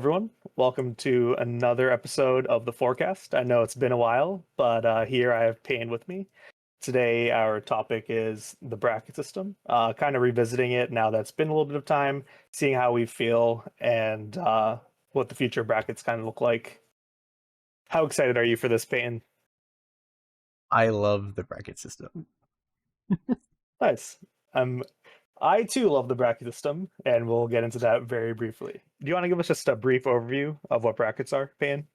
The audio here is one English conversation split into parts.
everyone. Welcome to another episode of the Fourcast. I know it's been a while, but here I have Payne with me. Today, our topic is the bracket system, kind of revisiting it now that's been a little bit of time, seeing how we feel and what the future brackets kind of look like. How excited are you for this, Payne? I love the bracket system. Nice. Um, I too love the bracket system, and we'll get into that very briefly. Do you want to give us just a brief overview of what brackets are, Payne?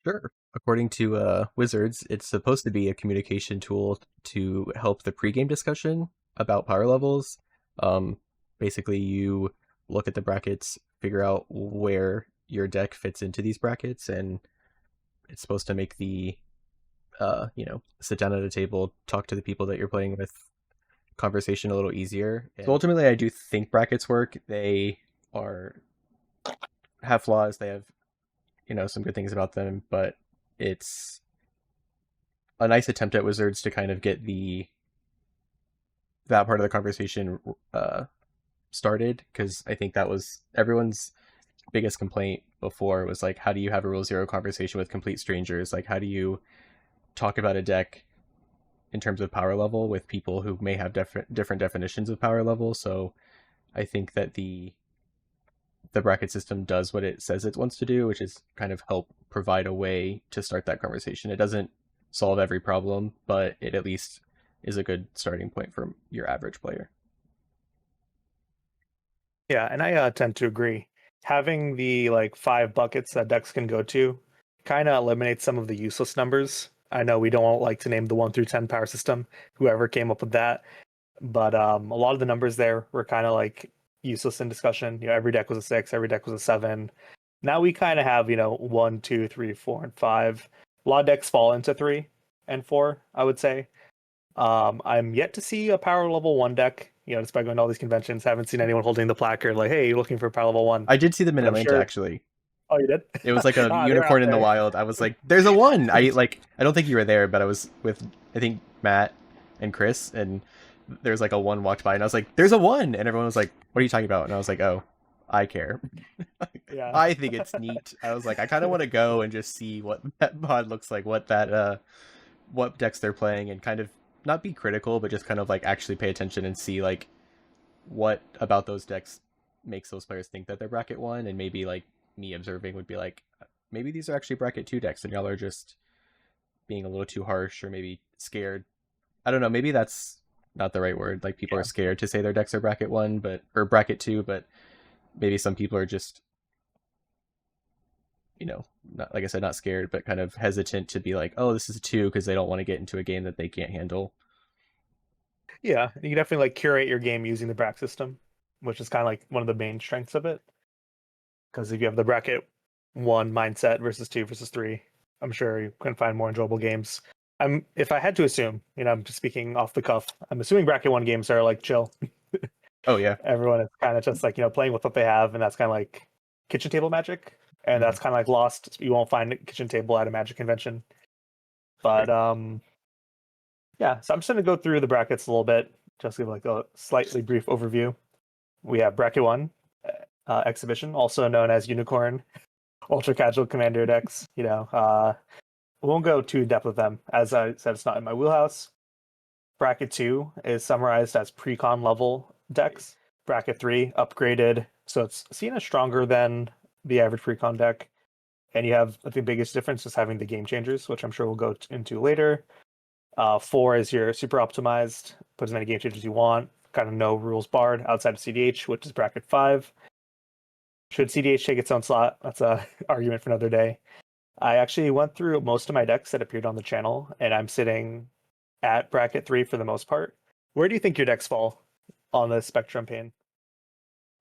Sure. According to Wizards, it's supposed to be a communication tool to help the pregame discussion about power levels. Um, Basically, you look at the brackets, figure out where your deck fits into these brackets, and it's supposed to make the sit down at a table, talk to the people that you're playing with, conversation a little easier. So ultimately, I do think brackets work. They are have flaws. They have some good things about them, but it's a nice attempt at Wizards to kind of get the that part of the conversation started, because I think that was everyone's biggest complaint before was like, how do you have a rule zero conversation with complete strangers? Like, how do you talk about a deck in terms of power level with people who may have different definitions of power level? So I think that the bracket system does what it says it wants to do, which is kind of help provide a way to start that conversation. It doesn't solve every problem, but it at least is a good starting point for your average player. Yeah, and I tend to agree. Having the like five buckets that decks can go to kind of eliminates some of the useless numbers. I know we don't like to name the 1 through 10 power system, whoever came up with that, but a lot of the numbers there were kind of like useless in discussion. Every deck was a 6, every deck was a 7. Now we kind of have, 1, 2, 3, 4, and 5. A lot of decks fall into 3 and 4, I would say. I'm yet to see a power level 1 deck. Despite going to all these conventions, haven't seen anyone holding the placard like, "Hey, you're looking for power level 1." I did see them in But I'm Atlanta, sure. actually. Oh, you did? It was like a They're out unicorn in the there. wild. I was like, "There's a one!" I don't think you were there, but I was with I think Matt and Chris, and there's like a one walked by, and I was like, "There's a one!" And everyone was like, "What are you talking about?" And I was like, "Oh, I care. Yeah. I think it's neat." I was like, I kind of want to go and just see what that mod looks like, what decks they're playing, and kind of not be critical, but just kind of like actually pay attention and see like what about those decks makes those players think that they're bracket one, and maybe like me observing would be like, maybe these are actually bracket two decks, and y'all are just being a little too harsh, or maybe scared. I don't know. Maybe that's not the right word. Like, people are Yeah. scared to say their decks are bracket one, but or bracket two, but maybe some people are just, not, like I said, not scared, but kind of hesitant to be like, oh, this is a two, because they don't want to get into a game that they can't handle. Yeah. You can definitely like curate your game using the bracket system, which is kind of like one of the main strengths of it. Because if you have the bracket 1 mindset versus 2 versus 3, I'm sure you can find more enjoyable games. If I had to assume, I'm just speaking off the cuff, I'm assuming bracket 1 games are like chill. Oh yeah. Everyone is kind of just like, playing with what they have, and that's kind of like kitchen table magic. And Mm-hmm. that's kind of like lost. You won't find a kitchen table at a magic convention. But Right. yeah, so I'm just gonna go through the brackets a little bit, just give like a slightly brief overview. We have bracket 1, exhibition, also known as unicorn, ultra casual commander decks. We won't go too in depth with them. As I said, it's not in my wheelhouse. Bracket 2 is summarized as pre-con level decks. Bracket 3 upgraded, so it's seen as stronger than the average pre-con deck. And you have the biggest difference is having the game changers, which I'm sure we'll go into later. 4 is your super optimized, put as many game changers you want, kind of no rules barred outside of CDH, which is bracket 5. Should CDH take its own slot? That's a argument for another day. I actually went through most of my decks that appeared on the channel, and I'm sitting at bracket 3 for the most part. Where do you think your decks fall on the spectrum, Payne?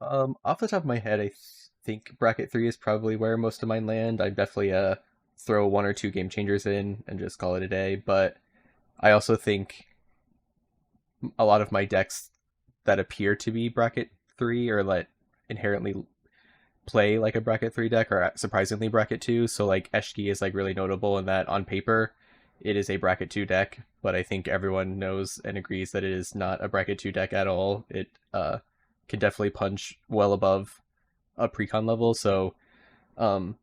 Off the top of my head, I think bracket three is probably where most of mine land. I'd definitely throw one or two game changers in and just call it a day. But I also think a lot of my decks that appear to be bracket three, or like inherently play like a bracket three deck, are surprisingly bracket two. So like Eshki is like really notable in that on paper it is a bracket two deck, but I think everyone knows and agrees that it is not a bracket two deck at all. It can definitely punch well above a precon level. So um,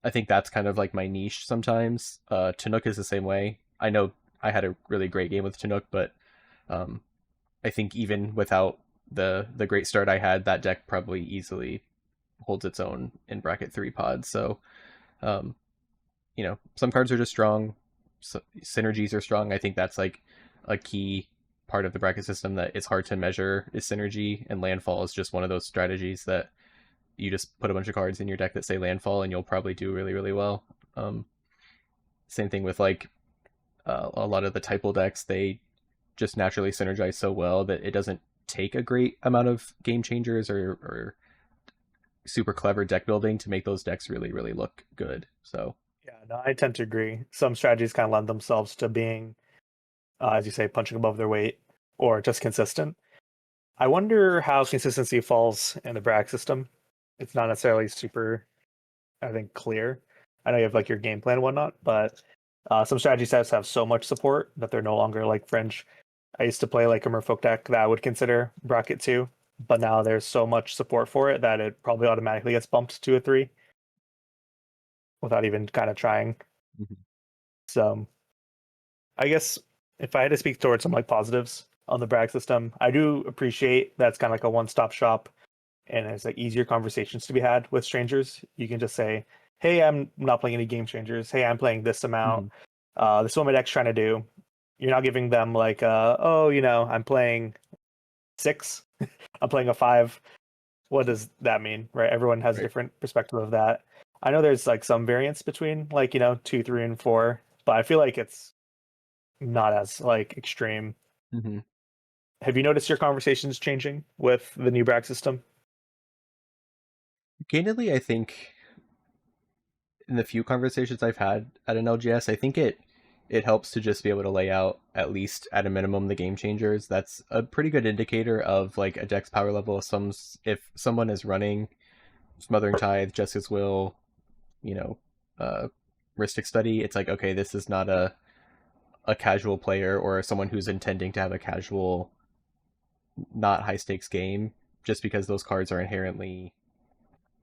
I think that's kind of like my niche sometimes. Chinook is the same way. I know I had a really great game with Chinook, but um, I think even without the great start I had, that deck probably easily holds its own in bracket 3 pods. So um, some cards are just strong. So synergies are strong. I think that's like a key part of the bracket system that it's hard to measure is synergy, and landfall is just one of those strategies that you just put a bunch of cards in your deck that say landfall and you'll probably do really, really well. Same thing with like a lot of the typal decks, they just naturally synergize so well that it doesn't take a great amount of game changers or super clever deck building to make those decks really, really look good. So Yeah, no, I tend to agree. Some strategies kind of lend themselves to being, as you say, punching above their weight or just consistent. I wonder how consistency falls in the brag system. It's not necessarily super, I think, clear. I know you have like your game plan and whatnot, but some strategy sets have so much support that they're no longer like fringe. I used to play like a Merfolk deck that I would consider bracket two, but now there's so much support for it that it probably automatically gets bumped to a three without even kind of trying. mhm. So I guess if I had to speak towards some like positives on the brag system, I do appreciate that's kind of like a one-stop shop and it's like easier conversations to be had with strangers. You can just say, "Hey, I'm not playing any game changers. Hey, I'm playing this amount. Mhm. This is what my deck's trying to do." You're not giving them like, "Oh, I'm playing six. I'm playing a five. What does that mean?" Right? Everyone has a Right. different perspective of that. I know there's like some variance between like two, three, and four, but I feel like it's not as like extreme. Mhm. Have you noticed your conversations changing with the new brag system? Candidly, I think in the few conversations I've had at an LGS, I think it helps to just be able to lay out at least at a minimum the game changers. That's a pretty good indicator of like a deck's power level. If someone is running Smothering Tithe, Justice Will, you know, uh, Rhystic Study, it's like okay, this is not a casual player or someone who's intending to have a casual, not high stakes game, just because those cards are inherently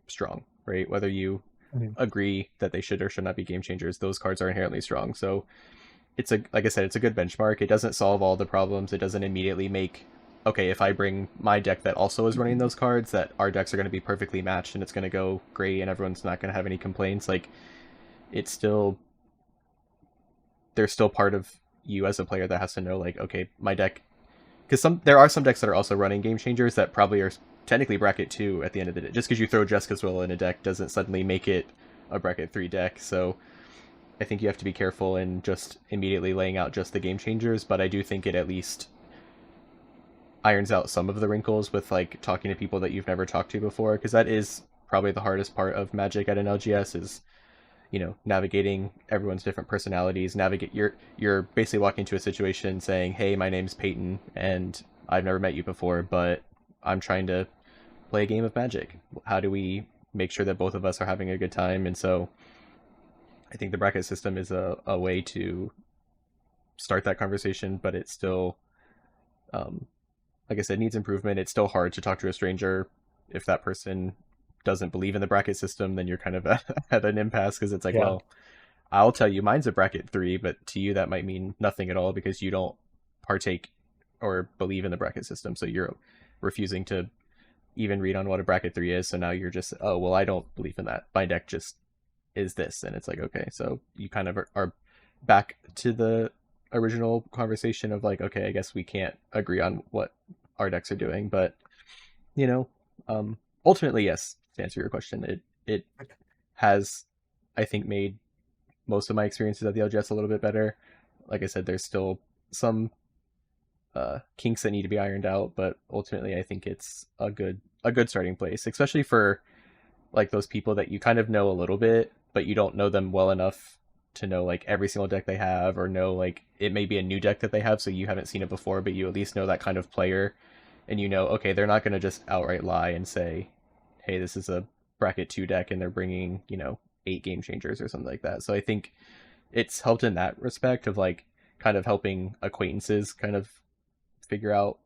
strong, right? Whether you Mhm. agree that they should or should not be game changers, those cards are inherently strong. So it's a like I said, it's a good benchmark. It doesn't solve all the problems. It doesn't immediately make okay, if I bring my deck that also is running those cards, that our decks are going to be perfectly matched and it's going to go great and everyone's not going to have any complaints. Like it's still there's still part of you as a player that has to know like okay, my deck because there are some decks that are also running game changers that probably are technically bracket 2 at the end of the day. Just because you throw Jessica's Will in a deck doesn't suddenly make it a bracket 3 deck. So I think you have to be careful in just immediately laying out just the game changers, but I do think it at least irons out some of the wrinkles with like talking to people that you've never talked to before, because that is probably the hardest part of Magic at an LGS is navigating everyone's different personalities. Navigate you're basically walking into a situation saying, "Hey, my name's Peyton, and I've never met you before, but I'm trying to play a game of Magic. How do we make sure that both of us are having a good time?" And so I think the bracket system is a way to start that conversation, but it's still, um, like I said, needs improvement. It's still hard to talk to a stranger if that person doesn't believe in the bracket system. Then you're kind of at an impasse because it's like, Yeah. well, I'll tell you mine's a bracket 3, but to you that might mean nothing at all because you don't partake or believe in the bracket system. So you're refusing to even read on what a bracket 3 is. So now you're just, oh, well, I don't believe in that. My deck just is this. And it's like, okay, so you kind of are back to the original conversation of like, okay, I guess we can't agree on what our decks are doing. But, you know, ultimately, yes, to answer your question, it has, I think, made most of my experiences at the LGS a little bit better. Like I said, there's still some kinks that need to be ironed out, but ultimately, I think it's a good starting place, especially for like those people that you kind of know a little bit, but you don't know them well enough to know like every single deck they have, or know like it may be a new deck that they have, so you haven't seen it before, but you at least know that kind of player, and okay, they're not going to just outright lie and say, "Hey, this is a bracket 2 deck," and they're bringing 8 game changers or something like that. So I think it's helped in that respect of like kind of helping acquaintances kind of figure out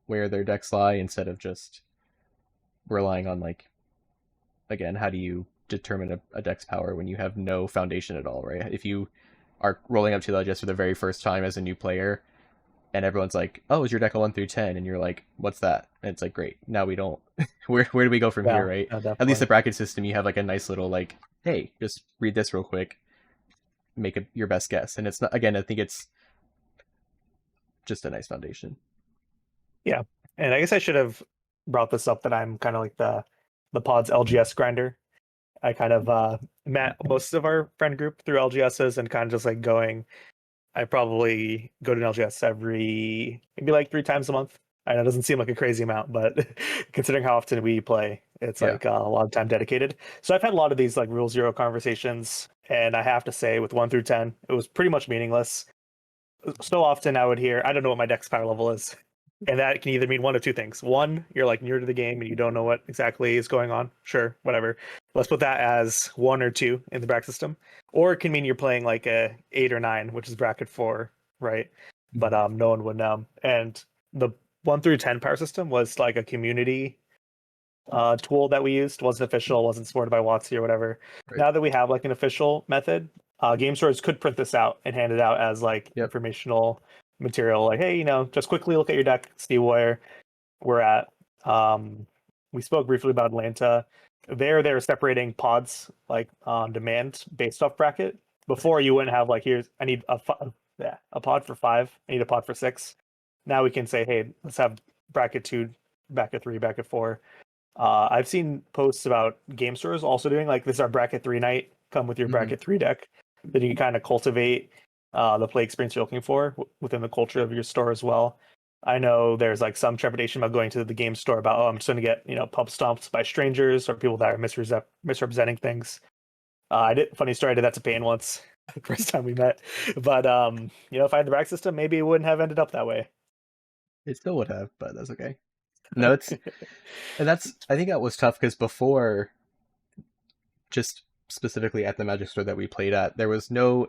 where their decks lie instead of just relying on like again, how do you determine a deck's power when you have no foundation at all, right? If you are rolling up to the LGS for the very first time as a new player, and everyone's like, "Oh, is your deck a 1 through 10?" And you're like, "What's that?" And it's like, "Great, now we don't. Where do we go from Yeah, here, right?" At least the definitely. bracket system, you have like a nice little like, "Hey, just read this real quick, make your best guess." And it's not, again, I think it's just a nice foundation. Yeah, and I guess I should have brought this up that I'm kind of like the pod's LGS grinder. I kind of met most of our friend group through LGSs and kind of just like going. I probably go to an LGS every maybe like 3 times a month. I know it doesn't seem like a crazy amount, but considering how often we play, it's Yeah. like a lot of time dedicated. So I've had a lot of these like Rule Zero conversations, and I have to say, with 1 through 10, it was pretty much meaningless. So often I would hear, I don't know what my deck's power level is. And that can either mean one of two things. One, you're like newer to the game and you don't know what exactly is going on. Sure, whatever. Let's put that as 1 or 2 in the bracket system. Or it can mean you're playing like a 8 or 9, which is bracket 4, right? But Mhm. no one would know. And the 1 through 10 power system was like a community tool that we used. Wasn't official, wasn't supported by WotC or whatever. Right. Now that we have like an official method, game stores could print this out and hand it out as like Yep. informational material. Like, hey, just quickly look at your deck, see where we're at. Um, we spoke briefly about Atlanta. They're separating pods like on demand based off bracket. Before you wouldn't have like, here's I need yeah, a pod for 5. I need a pod for 6. Now we can say, hey, let's have bracket 2, bracket 3, bracket 4. I've seen posts about game stores also doing like this is our bracket 3 night. Come with your Hmm. bracket 3 deck. Then you can kind of cultivate the play experience you're looking for within the culture of your store as well. I know there's like some trepidation about going to the game store about, oh, I'm just going to get pub stomped by strangers or people that are misrepresenting things. I did funny story. I did that to Payne once, first time we met. But if I had the rack system, maybe it wouldn't have ended up that way. It still would have, but that's okay. No, it's and that's I think that was tough because before, just specifically at the Magic Store that we played at, there was no.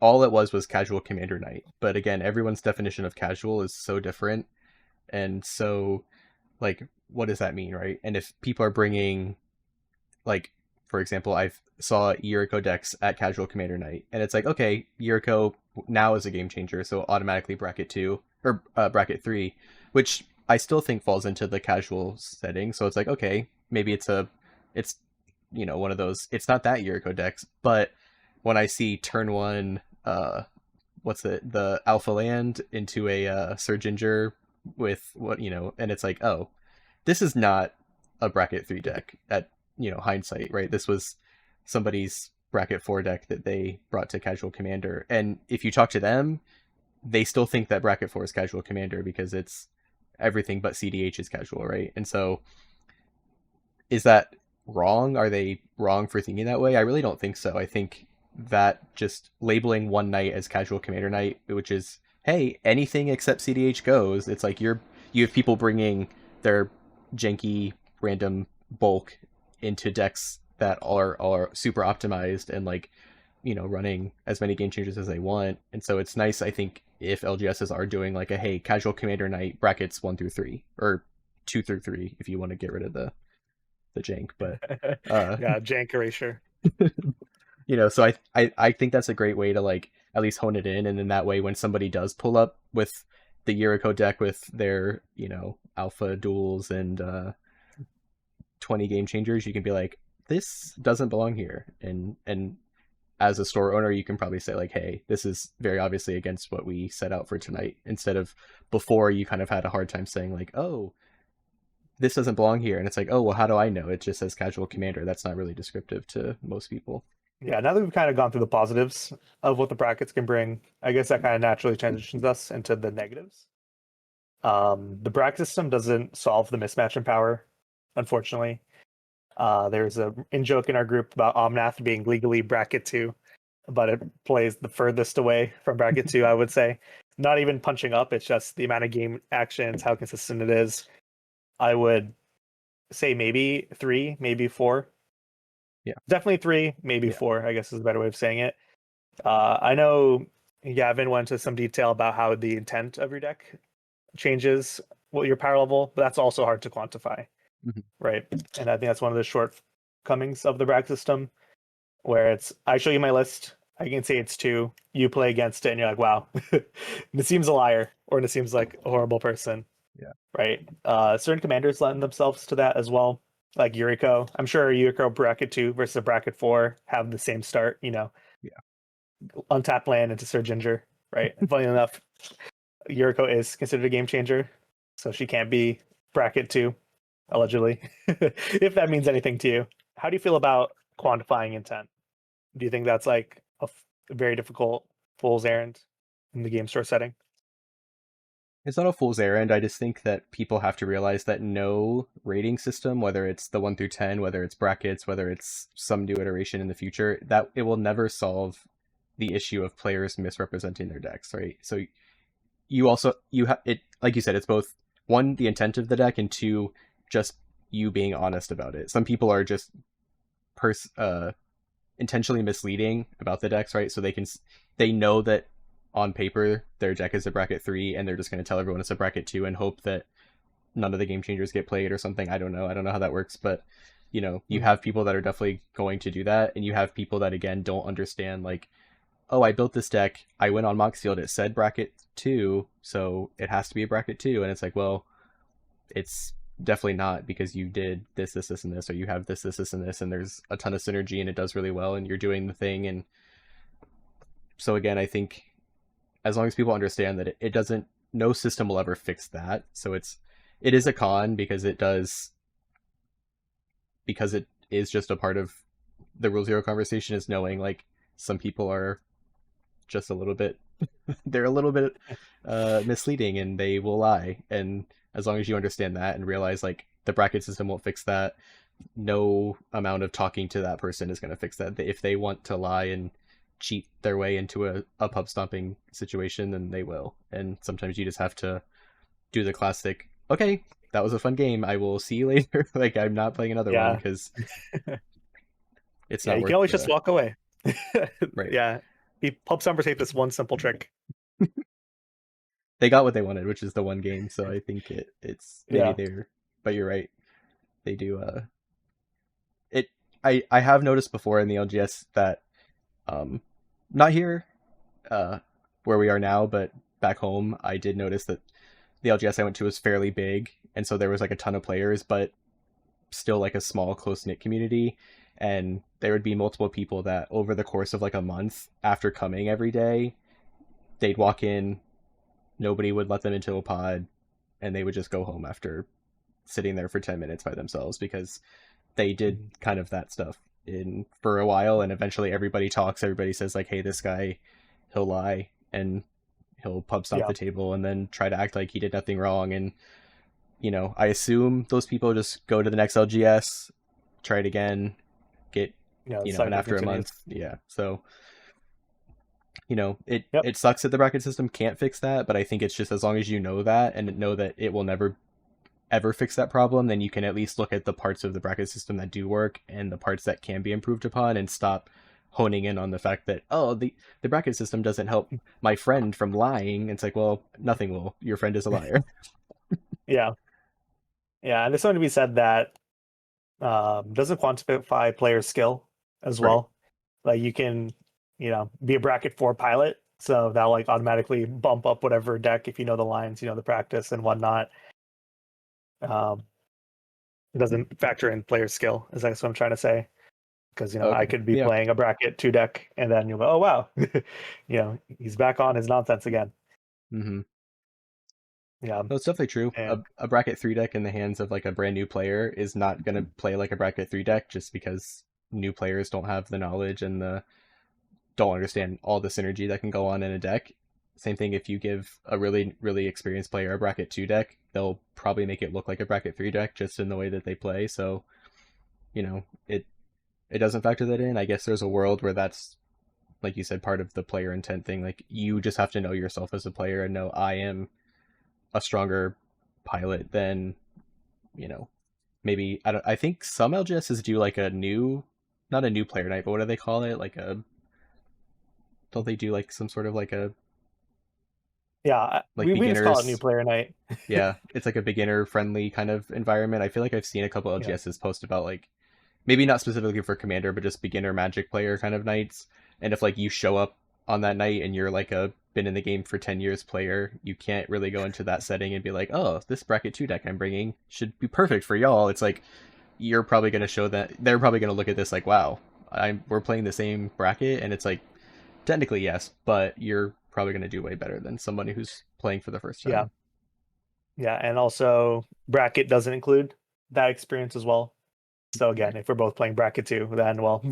All it was casual commander night. But again, everyone's definition of casual is so different, and so like, what does that mean, right? And if people are bringing, like, for example, I saw Yuriko decks at casual commander night, and it's like, okay, Yuriko now is a game changer, so automatically bracket 2 or bracket 3, which I still think falls into the casual setting. So it's like, okay, maybe it's one of those. It's not that Yuriko decks, but when I see turn one, what's the alpha land into a Sir Ginger with what and it's like, oh, this is not a bracket 3 deck at hindsight, right? This was somebody's bracket 4 deck that they brought to casual commander, and if you talk to them, they still think that bracket 4 is casual commander because it's everything but CDH is casual, right? And so, is that wrong? Are they wrong for thinking that way? I really don't think so. I think that just labeling one night as casual commander night, which is, hey, anything except CDH goes. It's like you have people bringing their janky random bulk into decks that are super optimized and like running as many game changers as they want. And so it's nice, I think, if LGSs are doing like a, hey, casual commander night brackets 1 through 3 or 2 through 3 if you want to get rid of the jank. But uh Yeah, jank erasure. so I think that's a great way to like at least hone it in, and then that way when somebody does pull up with the Yuriko deck with their alpha duels and 20 game changers, you can be like, this doesn't belong here. And as a store owner, you can probably say like, hey, this is very obviously against what we set out for tonight, instead of before you kind of had a hard time saying like, oh, this doesn't belong here. And it's like, oh, well, how do I know? It just says casual commander. That's not really descriptive to most people. Yeah, now that we've kind of gone through the positives of what the brackets can bring, I guess that kind of naturally transitions us into the negatives. The bracket system doesn't solve the mismatch in power, unfortunately. There's a in joke in our group about Omnath being legally bracket 2, but it plays the furthest away from bracket 2, I would say. Not even punching up, it's just the amount of game actions, how consistent it is. I would say maybe 3, maybe 4. Yeah. Definitely 3, maybe Yeah. 4, I guess is a better way of saying it. I know Gavin went into some detail about how the intent of your deck changes what your power level, but that's also hard to quantify, Mhm. right? And I think that's one of the shortcomings of the bracket system, where it's I show you my list, I can say it's two, you play against it, and you're like, wow, Nasim's a liar, or Nasim's like a horrible person, Yeah. right? Certain commanders lend themselves to that as well, like Yuriko. I'm sure Yuriko bracket 2 versus a bracket 4 have the same start, Yeah. untap land into Sir Ginger, right? And funny enough, Yuriko is considered a game changer, so she can't be bracket 2, allegedly, if that means anything to you. How do you feel about quantifying intent? Do you think that's like a very difficult fool's errand in the game store setting? It's not a fool's errand. I just think that people have to realize that no rating system, whether it's the 1 through 10, whether it's brackets, whether it's some new iteration in the future, that it will never solve the issue of players misrepresenting their decks, right? So you have it, like you said, it's both one, the intent of the deck, and two, just you being honest about it. Some people are just intentionally misleading about the decks, right? So they know that on paper their deck is a bracket 3, and they're just going to tell everyone it's a bracket 2 and hope that none of the game changers get played or something. I don't know how that works, but you have people that are definitely going to do that, and you have people that again don't understand, like, oh, I built this deck, I went on Moxfield, it said bracket 2, so it has to be a bracket 2, and it's like, well, it's definitely not, because you did this, and this, or you have this, and this, and there's a ton of synergy, and it does really well, and you're doing the thing. And so again, I think as long as people understand that it doesn't, no system will ever fix that. So it is a con because it is just a part of the Rule Zero conversation, is knowing like some people are just a little bit they're a little bit misleading, and they will lie. And as long as you understand that and realize like the bracket system won't fix that, no amount of talking to that person is going to fix that. If they want to lie and cheat their way into a pub stomping situation, then they will. And sometimes you just have to do the classic, okay, that was a fun game, I will see you later. Like, I'm not playing another one, Yeah. because it's Yeah, not you worth can always just walk away. right. Yeah. Pub stompers hate this one simple trick. They got what they wanted, which is the one game. So I think it's maybe Yeah. they're, but you're right. They do it. I have noticed before in the LGS that not here where we are now, but back home, I did notice that the LGS I went to was fairly big, and so there was like a ton of players, but still like a small close knit community. And there would be multiple people that over the course of like a month, after coming every day, they'd walk in, nobody would let them into a pod, and they would just go home after sitting there for 10 minutes by themselves, because they did kind of that stuff in for a while. And eventually everybody talks, everybody says like, hey, this guy, he'll lie and he'll pub stomp Yeah. the table and then try to act like he did nothing wrong. And I assume those people just go to the next LGS, try it again, get The and cycle after a continues. month, yeah. So it Yep. it sucks that the bracket system can't fix that, but I think it's just, as long as you know that and know that it will never ever fix that problem, then you can at least look at the parts of the bracket system that do work and the parts that can be improved upon, and stop honing in on the fact that, oh, the bracket system doesn't help my friend from lying. It's like, well, nothing will. Your friend is a liar. Yeah. Yeah. And there's something to be said that doesn't quantify player skill as Right. well. Like you can, be a bracket 4 pilot. So that'll like automatically bump up whatever deck if you know the lines, the practice and whatnot. It doesn't factor in player skill, is that's what I'm trying to say. Because I Okay. could be Yeah. playing a bracket 2 deck, and then you'll go, oh wow, he's back on his nonsense again. Mm-hmm. Yeah, No, it's definitely true. and A bracket 3 deck in the hands of like a brand new player is not going to play like a bracket 3 deck, just because new players don't have the knowledge and don't understand all the synergy that can go on in a deck. Same thing if you give a really, really experienced player a bracket 2 deck, they'll probably make it look like a bracket 3 deck just in the way that they play. So, it doesn't factor that in. I guess there's a world where that's, like you said, part of the player intent thing. Like, you just have to know yourself as a player and know, I am a stronger pilot than, maybe, I think some LGSs do like a new, not a new player night, but what do they call it? Like don't they do like some sort of like a, yeah, like we just call it new beginners? player night. Yeah, it's like a beginner friendly kind of environment. I feel like I've seen a couple Yeah, LGSs post about like maybe not specifically for commander, but just beginner Magic player kind of nights. And if like you show up on that night and you're like a been in the game for 10 years player, you can't really go into that setting and be like, oh, this bracket 2 deck I'm bringing should be perfect for y'all. It's like you're probably going to show that they're probably going to look at this like, wow, we're playing the same bracket, and it's like technically yes, but you're probably going to do way better than somebody who's playing for the first Yeah. time. Yeah. And also, bracket doesn't include that experience as well. So again, Right. if we're both playing bracket 2, then well,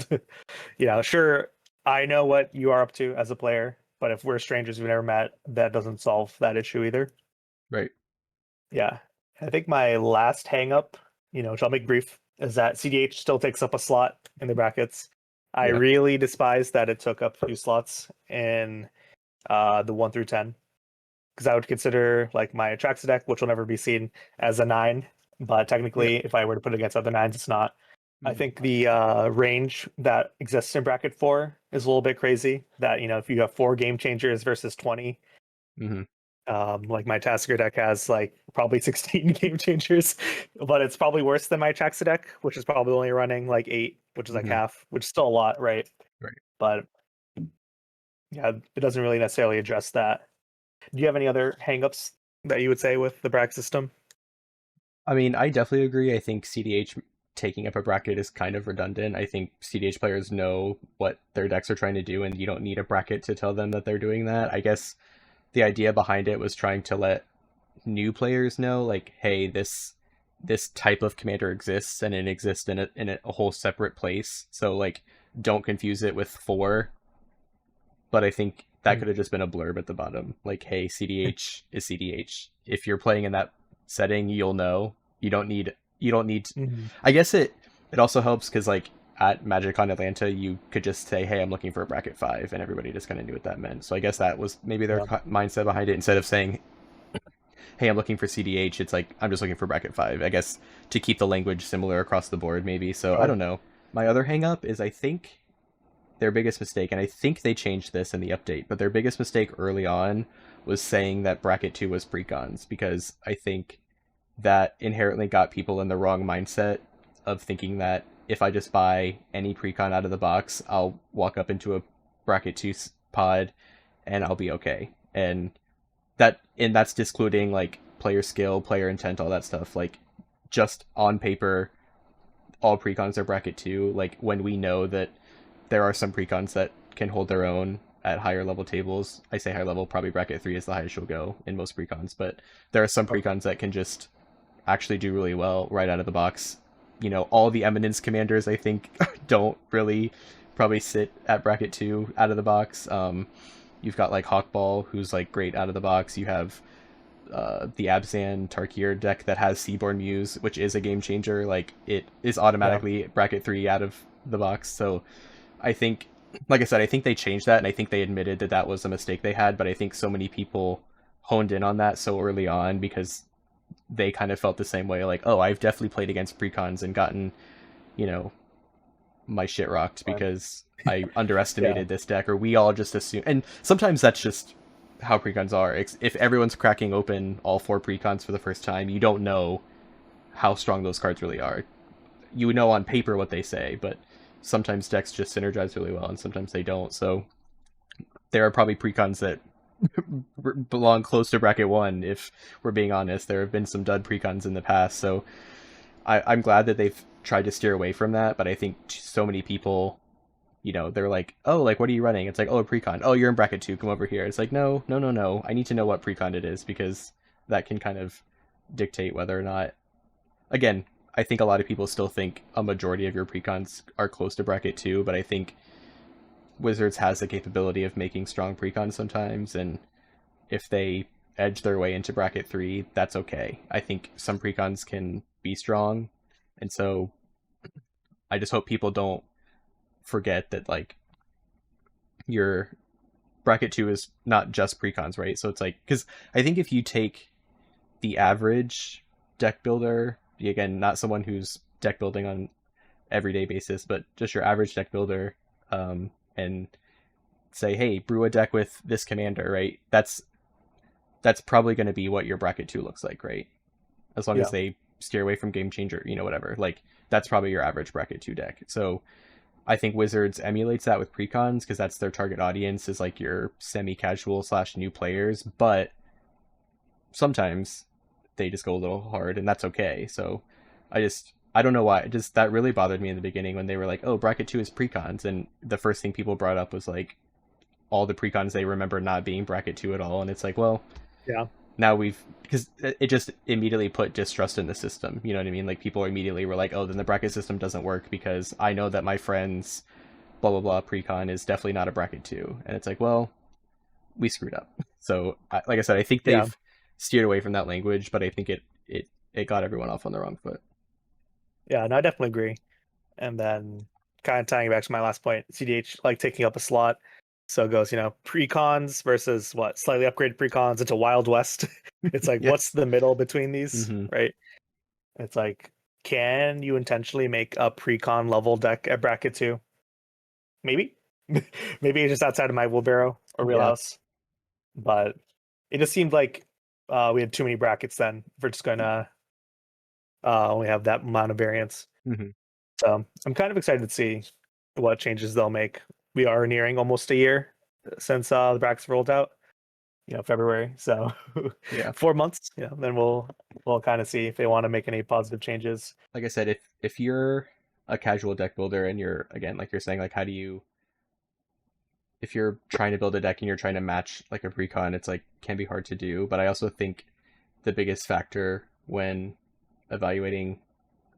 sure, I know what you are up to as a player, but if we're strangers we've never met, that doesn't solve that issue either. Right. Yeah. I think my last hang up, which I'll make brief, is that CDH still takes up a slot in the brackets. I Yeah. really despise that it took up 2 slots in the 1 through 10, because I would consider like my Atraxa deck, which will never be seen, as a 9, but Yeah. technically if I were to put it against other 9s, it's not. I Mhm. think the range that exists in bracket 4 is a little bit crazy. That, if you have 4 game changers versus 20, Mhm. like my Tasker deck has like probably 16 game changers, but it's probably worse than my Atraxa deck, which is probably only running like 8, which is like Mhm. half, which is still a lot, right? Right. But yeah, it doesn't really necessarily address that. Do you have any other hangups that you would say with the bracket system? I mean, I definitely agree. I think CDH taking up a bracket is kind of redundant. I think CDH players know what their decks are trying to do, and you don't need a bracket to tell them that they're doing that. I guess the idea behind it was trying to let new players know, like, hey, this type of commander exists, and it exists in a whole separate place. So like, don't confuse it with four. But I think that Mm. could have just been a blurb at the bottom, like, hey, CDH is CDH. If you're playing in that setting, you'll know. You don't need. Mhm. I guess it also helps because like at MagicCon Atlanta, you could just say, hey, I'm looking for a bracket 5, and everybody just kind of knew what that meant. So I guess that was maybe their Yeah. mindset behind it. Instead of saying, hey, I'm looking for CDH, it's like, I'm just looking for bracket 5. I guess to keep the language similar across the board, maybe. So I Sure. don't know. My other hang up is I think their biggest mistake, and I think they changed this in the update, but their biggest mistake early on was saying that bracket 2 was precons, because I think that inherently got people in the wrong mindset of thinking that if I just buy any precon out of the box, I'll walk up into a bracket 2 pod and I'll be okay. And that's discluding like player skill, player intent, all that stuff. Like, just on paper, all precons are bracket 2. Like, when we know that there are some precons that can hold their own at higher level tables. I say higher level, probably bracket 3 is the highest you'll go in most precons, but there are some Sure. precons that can just actually do really well right out of the box. All the Eminence commanders, I think, don't really probably sit at bracket 2 out of the box. You've got like Hawkball, who's like great out of the box. You have the Abzan Tarkir deck that has Seaborn Muse, which is a game changer. Like, it is Yeah. automatically bracket 3 out of the box. So I think, like I said, I think they changed that, and I think they admitted that that was a mistake they had. But I think so many people honed in on that so early on because they kind of felt the same way. Like, oh, I've definitely played against precons and gotten, you know, my shit rocked Fine. because I Yeah. underestimated this deck, or we all just assume. And sometimes that's just how precons are. If everyone's cracking open all four precons for the first time, you don't know how strong those cards really are. You know on paper what they say, but sometimes decks just synergize really well and sometimes they don't. So there are probably precons that belong close to bracket 1, if we're being honest. There have been some dud precons in the past, so I'm glad that they've tried to steer away from that. But I think so many people, they're like, oh, like, what are you running? It's like, oh, a precon. Oh, you're in bracket 2, come over here. It's like, no, no, no, no, I need to know what precon it is, because that can kind of dictate whether or not, again, I think a lot of people still think a majority of your precons are close to bracket 2, but I think Wizards has the capability of making strong precons sometimes, and if they edge their way into bracket 3, that's okay. I think some precons can be strong, and so I just hope people don't forget that, like, your bracket 2 is not just precons, right? So it's like, because I think if you take the average deck builder, again, not someone who's deck building on everyday basis, but just your average deck builder, and say, hey, brew a deck with this commander, right? That's probably going to be what your bracket 2 looks like, right? As long as Yeah. they steer away from game changer, whatever. Like that's probably your average bracket 2 deck. So I think Wizards emulates that with precons because that's their target audience, is like your semi-casual / new players, but sometimes they just go a little hard, and that's okay. So I don't know why. Just that really bothered me in the beginning when they were like, "Oh, bracket 2 is precons," and the first thing people brought up was like all the precons they remember not being bracket 2 at all, and it's like, well, Yeah. now because it just immediately put distrust in the system. You know what I mean? Like people immediately were like, "Oh, then the bracket system doesn't work because I know that my friend's blah blah blah precon is definitely not a bracket 2," and it's like, well, we screwed up. So, like I said, I think Yeah. they've steered away from that language, but I think it got everyone off on the wrong foot. Yeah, and I definitely agree. And then kind of tying back to my last point, CDH like taking up a slot. So it goes, precons versus what? Slightly upgraded precons into Wild West. It's like, Yeah. what's the middle between these, Mm-hmm. right? It's like, can you intentionally make a precon level deck at bracket 2? Maybe. Maybe it's just outside of my wheelbarrow or Yeah. wheelhouse. But it just seemed like we had too many brackets then. If we're just going to only have that amount of variance. Mm-hmm. So I'm kind of excited to see what changes they'll make. We are nearing almost a year since the brackets rolled out, February. So Yeah. 4 months, then we'll kind of see if they want to make any positive changes. Like I said, if you're a casual deck builder and you're, again, like you're saying, like how do you, if you're trying to build a deck and you're trying to match like a precon, it's like can be hard to do. But I also think the biggest factor when evaluating,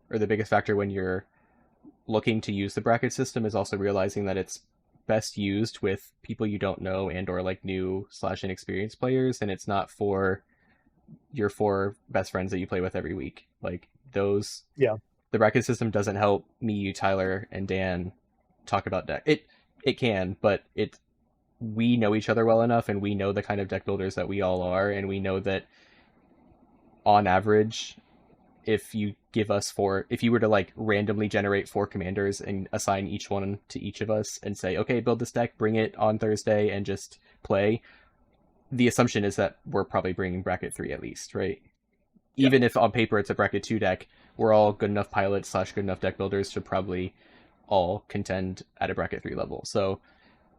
or the biggest factor when you're looking to use the bracket system, is also realizing that it's best used with people you don't know and or like new / inexperienced players, and it's not for your 4 best friends that you play with every week. Like those, Yeah, the bracket system doesn't help me, you, Tyler, and Dan talk about deck. It can, but we know each other well enough, and we know the kind of deck builders that we all are, and we know that on average, if you give us 4, if you were to like randomly generate 4 commanders and assign each one to each of us and say, okay, build this deck, bring it on Thursday and just play, the assumption is that we're probably bringing bracket 3 at least, right? yeah, Even if on paper it's a bracket 2 deck, we're all good enough pilots / good enough deck builders to probably all contend at a bracket 3 level. So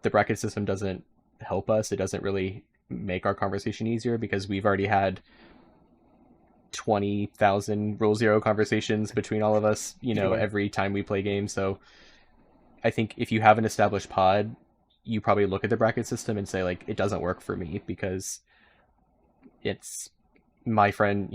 the bracket system doesn't help us. It doesn't really make our conversation easier because we've already had 20,000 Rule Zero conversations between all of us, sure. every time we play games. So I think if you have an established pod, you probably look at the bracket system and say, like, it doesn't work for me because it's my friend,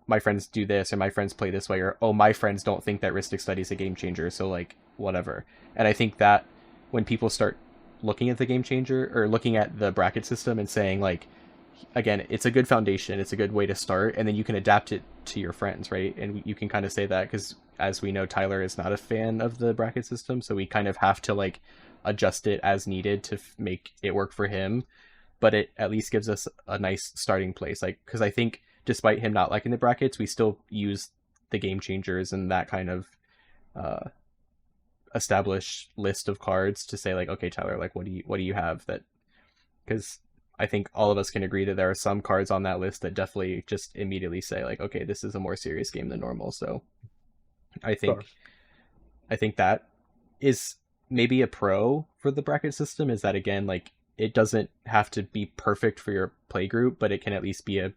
my friends do this, or my friends play this way, or, oh, my friends don't think that Ristic Study is a game changer, so, like, whatever. And I think that when people start looking at the game changer, or looking at the bracket system and saying, like, again, it's a good foundation, it's a good way to start, and then you can adapt it to your friends, right? And you can kind of say that because, as we know, Tyler is not a fan of the bracket system, so we kind of have to like adjust it as needed to make it work for him. But it at least gives us a nice starting place, like, because I think despite him not liking the brackets, we still use the game changers and that kind of uh established list of cards to say, like, okay, Tyler, like, what do you have that, because I think all of us can agree that there are some cards on that list that definitely just immediately say, like, okay, this is a more serious game than normal. So I Sure. think I think that is maybe a pro for the bracket system, is that, again, like, it doesn't have to be perfect for your play group, but it can at least be a,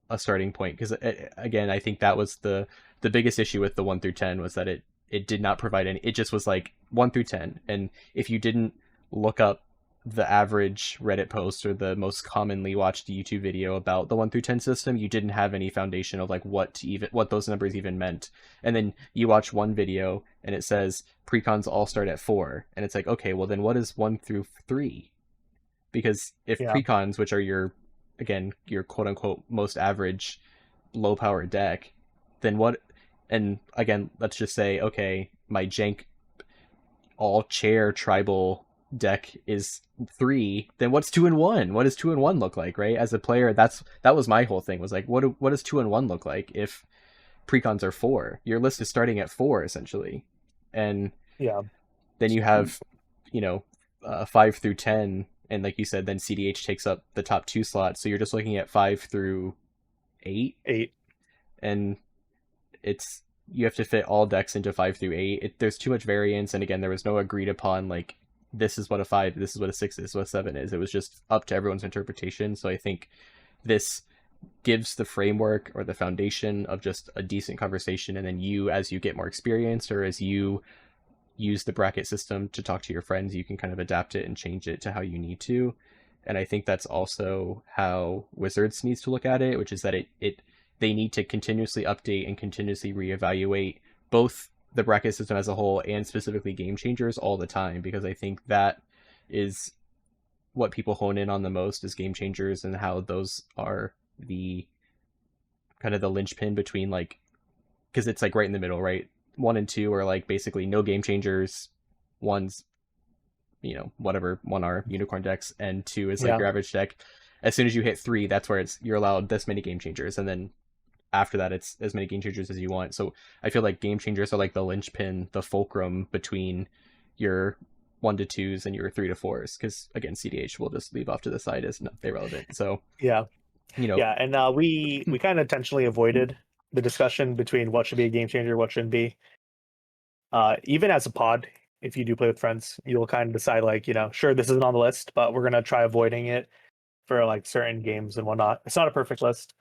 a starting point. Because again, I think that was the biggest issue with the 1 through 10 was that it did not provide any. It just was like 1 through 10, and if you didn't look up the average Reddit post or the most commonly watched YouTube video about the 1 through 10 system, you didn't have any foundation of like what those numbers even meant. And then you watch one video and it says precons all start at 4, and it's like, okay, well then what is 1 through 3? Because if Yeah, precons, which are your quote unquote most average low power deck, then what? And again, let's just say, okay, my jank all chair tribal deck is 3, then what's 2 and 1? What does 2 and 1 look like, right? As a player, that was my whole thing, was like, what does 2 and 1 look like if precons are 4? Your list is starting at 4 essentially, and yeah, then you have 5 through 10, and like you said, then CDH takes up the top 2 slots, so you're just looking at 5 through 8, 8. and it's you have to fit all decks into 5 through 8. There's too much variance, and again, there was no agreed upon like this is what a 5, this is what a 6 is, this is what a 7 is. It was just up to everyone's interpretation. So I think this gives the framework or the foundation of just a decent conversation, and then you, as you get more experienced or as you use the bracket system to talk to your friends, you can kind of adapt it and change it to how you need to. And I think that's also how Wizards needs to look at it, which is that they need to continuously update and continuously reevaluate both the bracket system as a whole and specifically game changers all the time, because I think that is what people hone in on the most, is game changers and how those are the kind of the linchpin between, like, because it's like right in the middle, right? 1 and 2 are like basically no game changers. One's, whatever, 1 are unicorn decks, and 2 is like your average deck. As soon as you hit 3, that's where you're allowed this many game changers, and then after that it's as many game changers as you want. So I feel like game changers are like the linchpin, the fulcrum between your 1 to 2s and your 3 to 4s, because again, CDH will just leave off to the side as not irrelevant. So and we kind of intentionally avoided the discussion between what should be a game changer, what shouldn't be. Even as a pod, if you do play with friends, you'll kind of decide like, sure, this isn't on the list, but we're gonna try avoiding it for like certain games and whatnot. It's not a perfect list,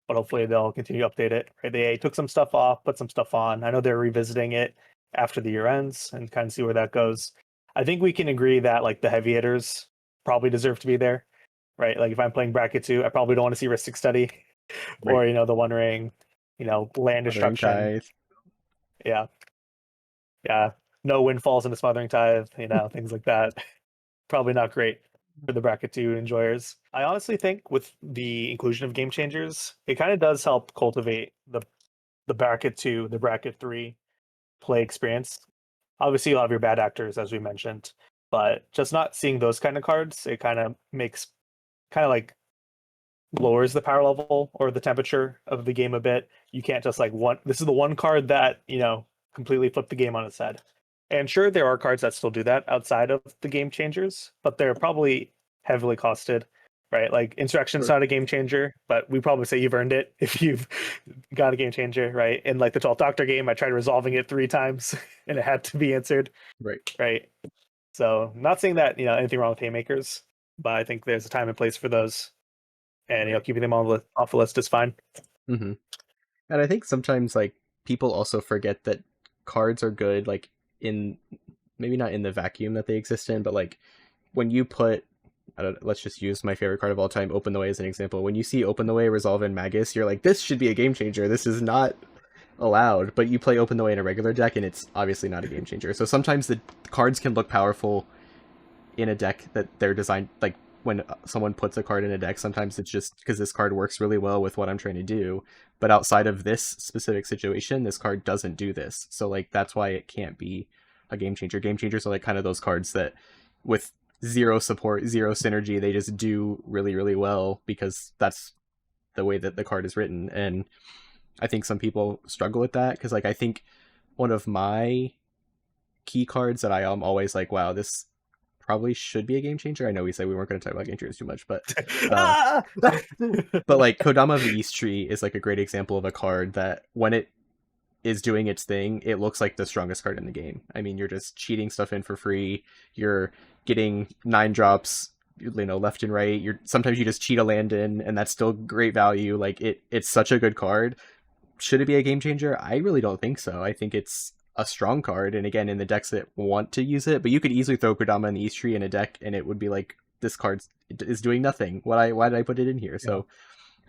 but hopefully they'll continue to update it. Right? They took some stuff off, put some stuff on. I know they're revisiting it after the year ends and kind of see where that goes. I think we can agree that like the heavy hitters probably deserve to be there, right? Like if I'm playing bracket 2, I probably don't want to see Ristic Study or the One Ring, land destruction. Yeah. No windfalls into Smothering Tithe, things like that. Probably not great for the bracket 2 enjoyers. I honestly think with the inclusion of game changers, it kind of does help cultivate the bracket 2, the bracket 3 play experience. Obviously, you'll have your bad actors, as we mentioned, but just not seeing those kind of cards, it kind of like lowers the power level or the temperature of the game a bit. You can't just like this is the one card that, completely flipped the game on its head. And sure, there are cards that still do that outside of the game changers, but they're probably heavily costed, right? Like Insurrection's not a game changer, but we probably say you've earned it if you've got a game changer, right? In like the 12th Doctor game, I tried resolving it 3 times and it had to be answered. Right. So not saying that, anything wrong with haymakers, but I think there's a time and place for those. And, keeping them off the list is fine. Mm-hmm. And I think sometimes like people also forget that cards are good, like in maybe not in the vacuum that they exist in, but like when you put, let's just use my favorite card of all time, Open the Way, as an example. When you see Open the Way resolve in Magus, you're like, this should be a game changer. This is not allowed. But you play Open the Way in a regular deck, and it's obviously not a game changer. So sometimes the cards can look powerful in a deck that they're designed, like when someone puts a card in a deck, sometimes it's just because this card works really well with what I'm trying to do. But outside of this specific situation, this card doesn't do this. So like that's why it can't be a game changer. Game changers are like kind of those cards that with 0 support, 0 synergy, they just do really, really well because that's the way that the card is written. And I think some people struggle with that because like I think one of my key cards that I am always like, wow, this probably should be a game changer. I know we said we weren't going to talk about game changers too much, but but like Kodama of the East Tree is like a great example of a card that when it is doing its thing, it looks like the strongest card in the game. I mean, you're just cheating stuff in for free. You're getting 9 drops, left and right. Sometimes you just cheat a land in, and that's still great value. Like it's such a good card. Should it be a game changer? I really don't think so. I think it's a strong card, and again, in the decks that want to use it, but you could easily throw Kodama and the East Tree in a deck, and it would be like, this card is doing nothing. Why did I put it in here? Yeah. So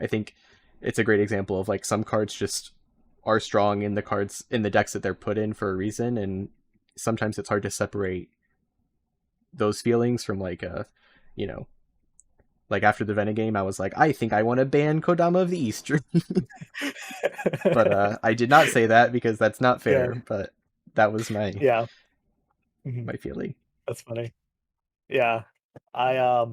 I think it's a great example of like some cards just are strong in the decks that they're put in for a reason, and sometimes it's hard to separate those feelings from like like after the Venom game, I was like, I think I want to ban Kodama of the East. But I did not say that because that's not fair. Yeah. But that was my my feeling. That's funny. Yeah, I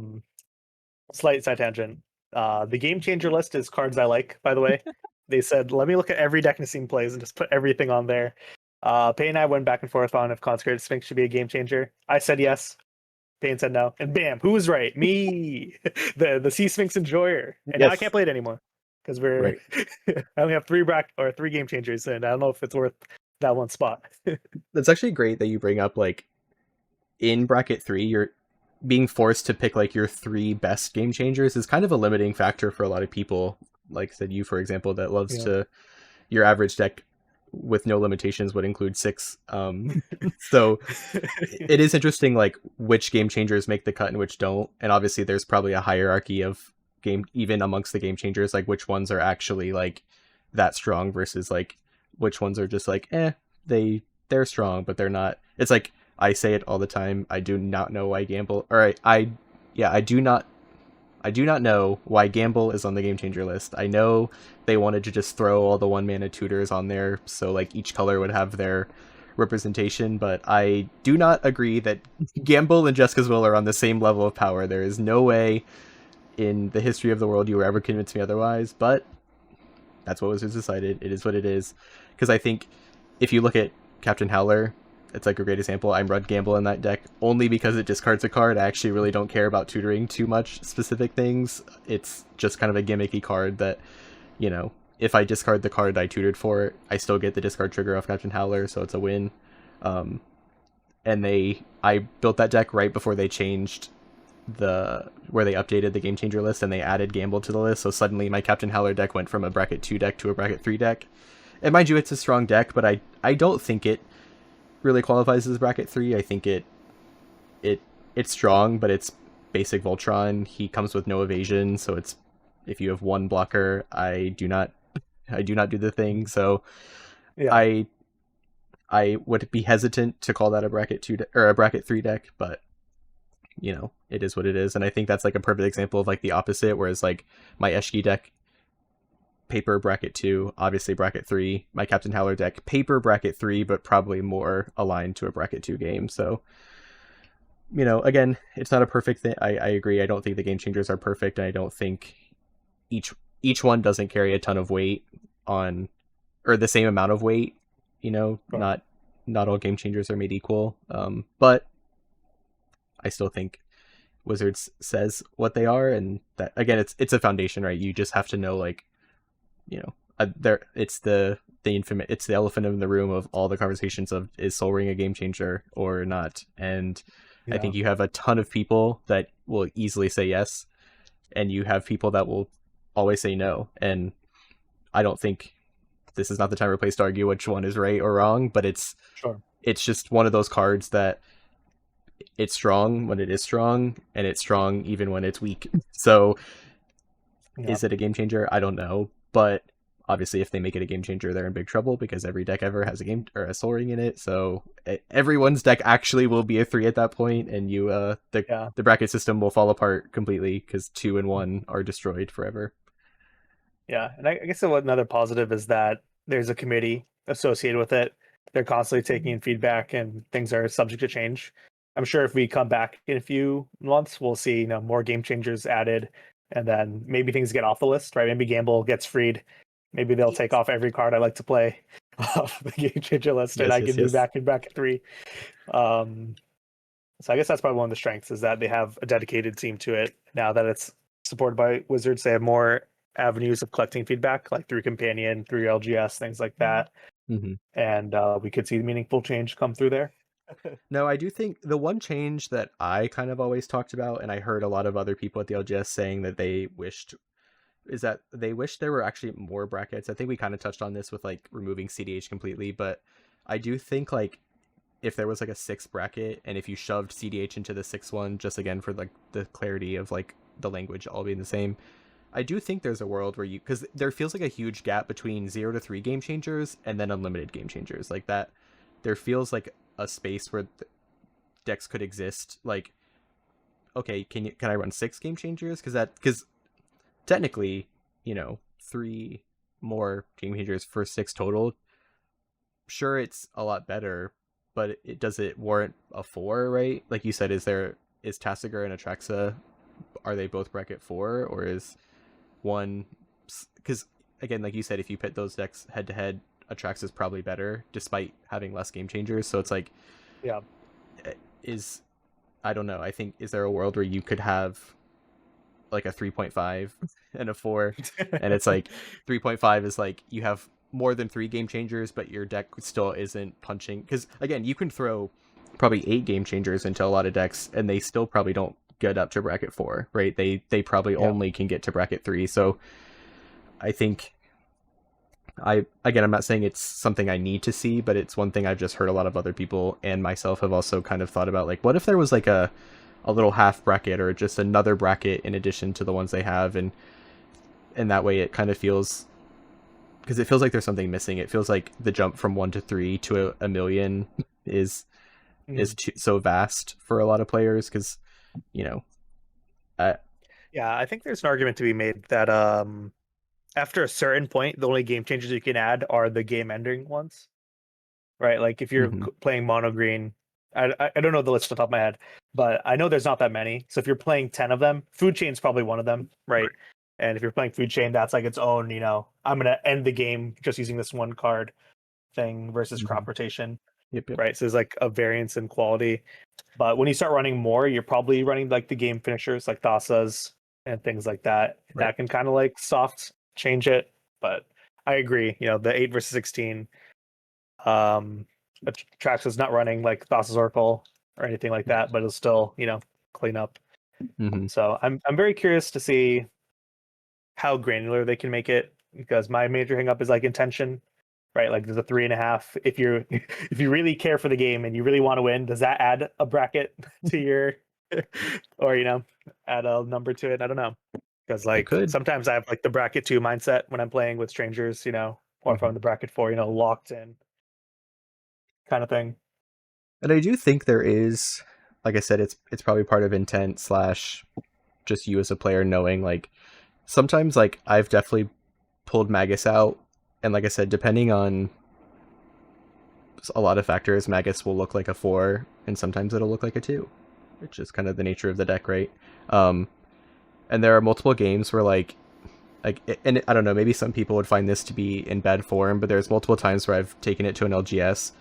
slight side tangent. The game changer list is cards I like. By the way, they said let me look at every deck Nasim plays and just put everything on there. Peyton and I went back and forth on if Consecrated Sphinx should be a game changer. I said yes. Payne said no, and bam, who was right? Me, the Sea Sphinx enjoyer, and now I can't play it anymore. because Right. I only have three game changers, and I don't know if it's worth that one spot. That's actually great that you bring up like in bracket 3 you're being forced to pick like your 3 best game changers is kind of a limiting factor for a lot of people. Like I said, you for example, that loves Yeah. to your average deck with no limitations would include 6. So it is interesting like which game changers make the cut and which don't, and obviously there's probably a hierarchy of game even amongst the game changers, like which ones are actually like that strong versus like which ones are just like they're strong but they're not. It's like I say it all the time, I do not know why gamble or I do not know why Gamble is on the game changer list. I know they wanted to just throw all the 1 mana tutors on there so like each color would have their representation, but I do not agree that Gamble and Jessica's Will are on the same level of power. There is no way in the history of the world you were ever convinced me otherwise, but that's what Wizards decided. It is what it is. Because I think if you look at Captain Howler, it's like a great example. I'm Rud Gamble in that deck only because it discards a card. I actually really don't care about tutoring too much specific things. It's just kind of a gimmicky card that, you know, if I discard the card I tutored for, I still get the discard trigger off Captain Howler, so it's a win. And I built that deck right before they changed where they updated the game changer list and they added Gamble to the list. So suddenly my Captain Howler deck went from a bracket 2 deck to a bracket 3 deck. And mind you, it's a strong deck, but I don't think it really qualifies as bracket 3. I think it's strong, but it's basic Voltron. He comes with no evasion, so it's if you have 1 blocker, I do not do the thing. So Yeah, I would be hesitant to call that a bracket 2 or a bracket 3 deck, but you know, it is what it is. And I think that's like a perfect example of like the opposite, whereas like my Eshki deck, paper bracket 2, obviously bracket 3. My Captain Howler deck, paper bracket 3, but probably more aligned to a bracket 2 game. So, you know, again, it's not a perfect thing. I agree. I don't think the game changers are perfect, and I don't think each one doesn't carry a ton of weight on, or the same amount of weight. You know, sure. not all game changers are made equal. But I still think Wizards says what they are, and that again, it's a foundation, right? You just have to know, like, you know, there it's the infamous, it's the elephant in the room of all the conversations of is Sol Ring a game changer or not, and I Yeah, think you have a ton of people that will easily say yes, and you have people that will always say no, and I don't think this is not the time or place to argue which one is right or wrong, but sure. it's just one of those cards that it's strong when it is strong, and it's strong even when it's weak. So Yeah, is it a game changer? I don't know, but obviously if they make it a game changer, they're in big trouble because every deck ever has a game or a Soul Ring in it. So everyone's deck actually will be a 3 at that point, and yeah. the bracket system will fall apart completely because 2 and 1 are destroyed forever. Yeah, and I guess another positive is that there's a committee associated with it. They're constantly taking in feedback, and things are subject to change. I'm sure if we come back in a few months, we'll see more game changers added, and then maybe things get off the list, right? Maybe Gamble gets freed. Maybe they'll take off every card I like to play off the game changer list, and Yes, I yes, can be yes. back in bracket 3. Um, so I guess that's probably one of the strengths is that they have a dedicated team to it. Now that it's supported by Wizards, they have more avenues of collecting feedback, like through Companion, through LGS, things like that. Mm-hmm. And we could see meaningful change come through there. No, I do think the one change that I kind of always talked about, and I heard a lot of other people at the LGS saying that they wished, is that they wish there were actually more brackets. I think we kind of touched on this with like removing CDH completely, but I do think like if there was like a 6 bracket and if you shoved CDH into the 6th one, just again for like the clarity of like the language all being the same, I do think there's a world where because there feels like a huge gap between 0 to 3 game changers and then unlimited game changers. Like that, there feels like a space where decks could exist. Like, okay, can I run 6 game changers? Because technically, you know, 3 more game changers for 6 total. Sure, it's a lot better, but does it warrant a 4? Right? Like you said, is Tasigur and Atraxa, are they both bracket 4, or is one? Because again, like you said, if you pit those decks head to head, Atraxa is probably better despite having less game changers. So it's like, Yeah. is I don't know. I think, is there a world where you could have like a 3.5 and a 4, and it's like 3.5 is like you have more than 3 game changers, but your deck still isn't punching. Because again, you can throw probably 8 game changers into a lot of decks, and they still probably don't get up to bracket 4, right? They probably Yeah. only can get to bracket 3. So I think I'm not saying it's something I need to see, but it's one thing I've just heard a lot of other people and myself have also kind of thought about, like, what if there was like a little half bracket or just another bracket in addition to the ones they have, and that way it kind of feels, because it feels like there's something missing. It feels like the jump from 1 to 3 to a million is so vast for a lot of players, because you know Yeah, I think there's an argument to be made that after a certain point, the only game changers you can add are the game ending ones, right? Like if you're mhm, playing mono green, I don't know the list off the top of my head, but I know there's not that many. So if you're playing 10 of them, food chain's probably one of them, right? And if you're playing food chain, that's like its own, I'm gonna end the game just using this one card thing versus crop mhm. rotation, Yep. right? So there's like a variance in quality. But when you start running more, you're probably running like the game finishers, like Thassa's and things like that. Right. That can kind of like soft change it. But I agree, the 8 versus 16 Trax is not running like Thassa's Oracle or anything like that, but it'll still, clean up. Mm-hmm. So I'm very curious to see how granular they can make it, because my major hang up is like intention, right? Like there's a 3.5. If you if you really care for the game and you really want to win, does that add a bracket to your or add a number to it? I don't know. Because It like could. sometimes I have like the bracket 2 mindset when I'm playing with strangers, or if I'm Mhm. the bracket 4, locked in kind of thing. And I do think there is, like I said, it's probably part of intent slash just you as a player knowing, like, sometimes, like, I've definitely pulled Magus out, and like I said, depending on a lot of factors, Magus will look like a 4, and sometimes it'll look like a 2, which is kind of the nature of the deck, right? Um, and there are multiple games where, and I don't know, maybe some people would find this to be in bad form, but there's multiple times where I've taken it to an LGS,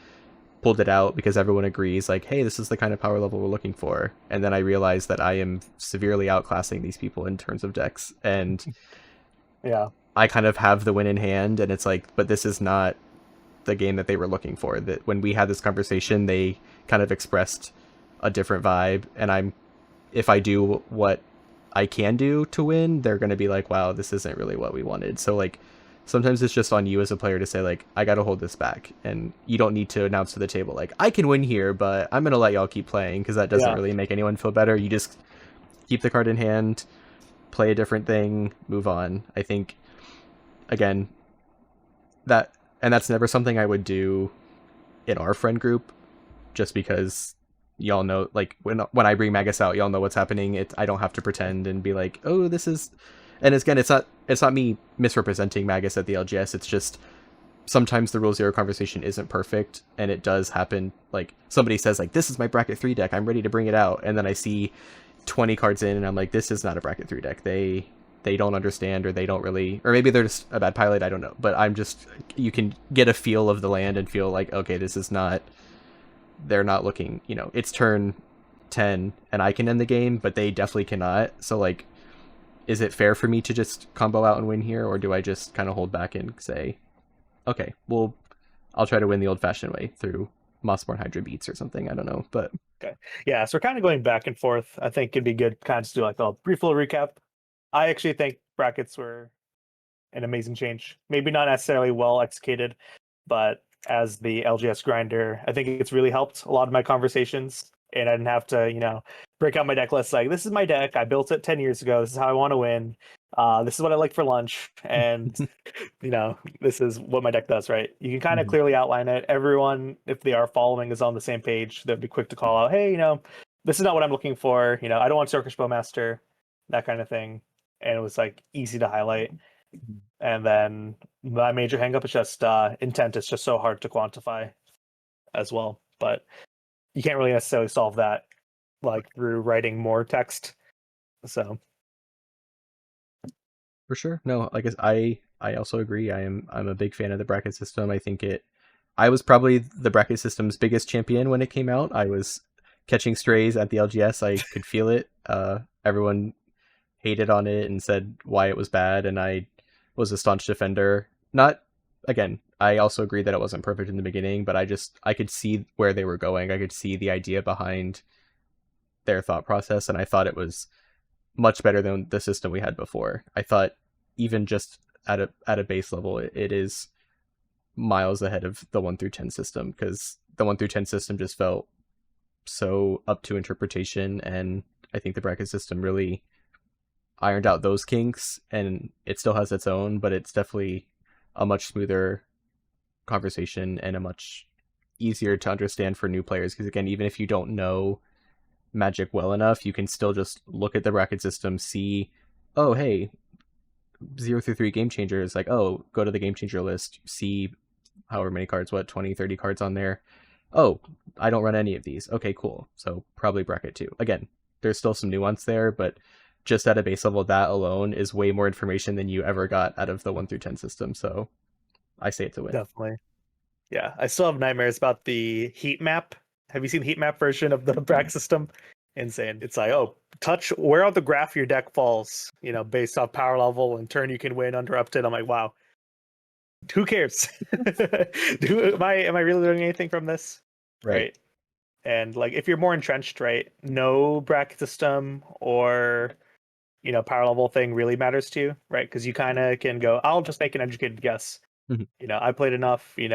pulled it out because everyone agrees, like, hey, this is the kind of power level we're looking for, and then I realize that I am severely outclassing these people in terms of decks, and Yeah. I kind of have the win in hand, and it's like, but this is not the game that they were looking for. That when we had this conversation, they kind of expressed a different vibe, and if I do what I can do to win, they're going to be like, wow, this isn't really what we wanted. So, like, sometimes it's just on you as a player to say, like, I got to hold this back, and you don't need to announce to the table, like, I can win here, but I'm going to let y'all keep playing, because that doesn't Yeah. really make anyone feel better. You just keep the card in hand, play a different thing, move on. I think, again, that's never something I would do in our friend group, just because y'all know, like, when I bring Magus out, y'all know what's happening. I don't have to pretend and be like, oh, this is, and again, it's not me misrepresenting Magus at the LGS. It's just sometimes the Rule Zero conversation isn't perfect, and it does happen. Like, somebody says, like, this is my bracket 3 deck, I'm ready to bring it out, and then I see 20 cards in, and I'm like, this is not a bracket 3 deck. They don't understand, or they don't really, or maybe they're just a bad pilot, I don't know. But you can get a feel of the land and feel like, okay, this is not, they're not looking, it's turn 10 and I can end the game, but they definitely cannot. So, like, is it fair for me to just combo out and win here, or do I just kind of hold back and say, okay, well, I'll try to win the old-fashioned way through Mossborn Hydra beats or something? I don't know, but Okay. Yeah, so we're kind of going back and forth. I think it'd be good kind of to do like a brief little recap. I actually think brackets were an amazing change. Maybe not necessarily well executed, but as the LGS grinder, I think it's really helped a lot of my conversations. And I didn't have to, break out my deck list like, this is my deck. I built it 10 years ago. This is how I want to win. This is what I like for lunch. And, this is what my deck does, right? You can kind of Mhm. clearly outline it. Everyone, if they are following, is on the same page. They'll be quick to call out, hey, this is not what I'm looking for. I don't want Circus Bowmaster, that kind of thing. And it was like easy to highlight. And then my major hangup is just intent. It's just so hard to quantify as well. But you can't really necessarily solve that like through writing more text. So For sure. No, like, I also agree. I'm a big fan of the bracket system. I think I was probably the bracket system's biggest champion when it came out. I was catching strays at the LGS. I could feel it. Everyone hated on it and said why it was bad, and I was a staunch defender. Not, again, I also agree that it wasn't perfect in the beginning, but I could see where they were going. I could see the idea behind their thought process, and I thought it was much better than the system we had before. I thought even just at a base level, it is miles ahead of the 1 through 10 system, because the 1 through 10 system just felt so up to interpretation, and I think the bracket system really ironed out those kinks, and it still has its own, but it's definitely a much smoother conversation and a much easier to understand for new players, because again, even if you don't know Magic well enough, you can still just look at the bracket system, see, oh hey, 0 through 3 game changers, like, oh, go to the game changer list, see however many cards, 20, 30 cards on there. Oh, I don't run any of these. Okay, cool. So probably bracket 2. Again, there's still some nuance there, but just at a base level, that alone is way more information than you ever got out of the 1 through 10 system. So I say it's a win. Definitely. Yeah, I still have nightmares about the heat map. Have you seen the heat map version of the bracket system? Insane. It's like, oh, touch where on the graph your deck falls, based off power level and turn you can win underrupted. I'm like, wow. Who cares? am I really learning anything from this? Right. And like if you're more entrenched, right, no bracket system or power level thing really matters to you, right? Because you kind of can go, I'll just make an educated guess. Mm-hmm. I played enough, maybe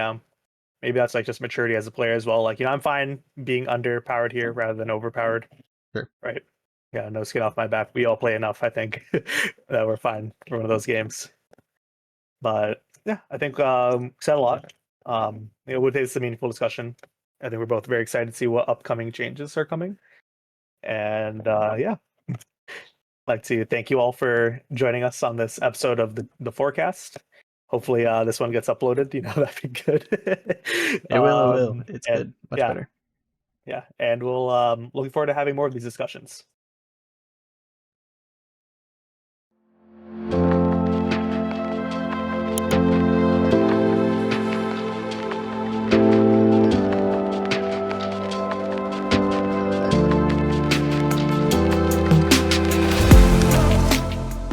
that's like just maturity as a player as well. Like, I'm fine being underpowered here rather than overpowered. Sure. Right. Yeah, no skin off my back. We all play enough, I think, that we're fine for one of those games. But yeah, I think said a lot. With this a meaningful discussion. I think we're both very excited to see what upcoming changes are coming. And yeah. I'd like to thank you all for joining us on this episode of the Fourcast. Hopefully this one gets uploaded. That'd be good. It will. It's good. Much better. Yeah, and we'll looking forward to having more of these discussions.